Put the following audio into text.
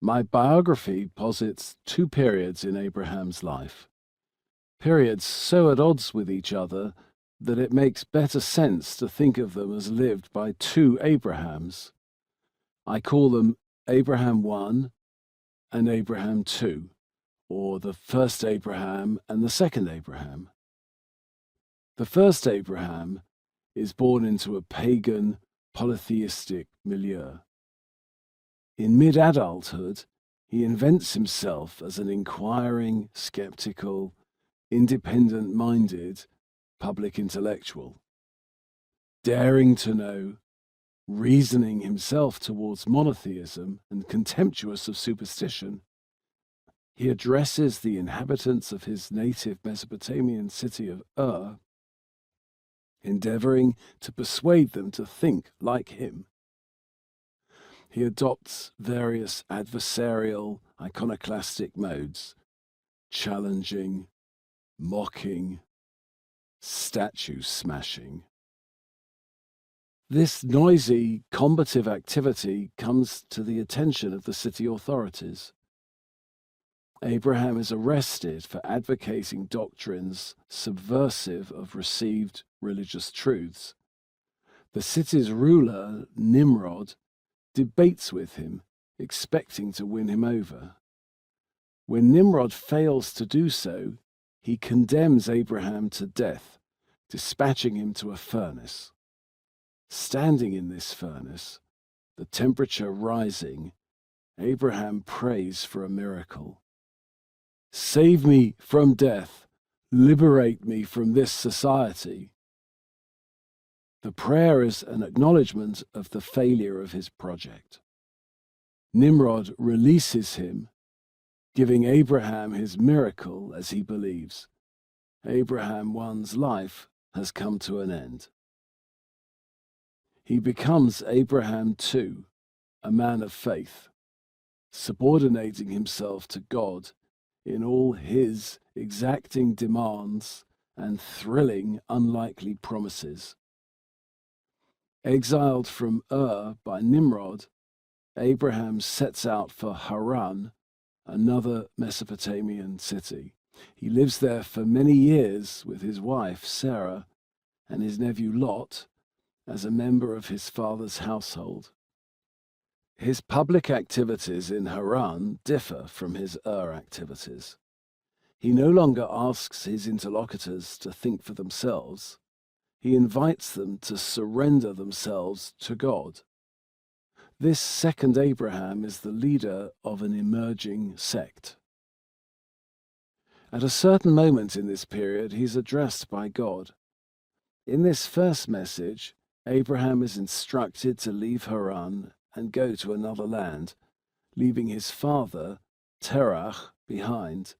My biography posits two periods in Abraham's life, periods so at odds with each other that it makes better sense to think of them as lived by two Abrahams. I call them Abraham 1 and Abraham 2, or the first Abraham and the second Abraham. The first Abraham is born into a pagan, polytheistic milieu. In mid-adulthood, he invents himself as an inquiring, skeptical, independent-minded public intellectual, daring to know, reasoning himself towards monotheism and contemptuous of superstition. He addresses the inhabitants of his native Mesopotamian city of Ur, endeavoring to persuade them to think like him. He adopts various adversarial, iconoclastic modes, challenging, mocking, statue smashing. This noisy, combative activity comes to the attention of the city authorities. Abraham is arrested for advocating doctrines subversive of received religious truths. The city's ruler, Nimrod, debates with him, expecting to win him over. When Nimrod fails to do so, he condemns Abraham to death, dispatching him to a furnace. Standing in this furnace, the temperature rising, Abraham prays for a miracle. "Save me from death, liberate me from this society." The prayer is an acknowledgement of the failure of his project. Nimrod releases him, giving Abraham his miracle as he believes. Abraham 1's life has come to an end. He becomes Abraham 2, a man of faith, subordinating himself to God in all his exacting demands and thrilling, unlikely promises. Exiled from Ur by Nimrod, Abraham sets out for Haran, another Mesopotamian city. He lives there for many years with his wife Sarah and his nephew Lot as a member of his father's household. His public activities in Haran differ from his Ur activities. He no longer asks his interlocutors to think for themselves. He invites them to surrender themselves to God. This second Abraham is the leader of an emerging sect. At a certain moment in this period, he's addressed by God. In this first message, Abraham is instructed to leave Haran and go to another land, leaving his father, Terach, behind.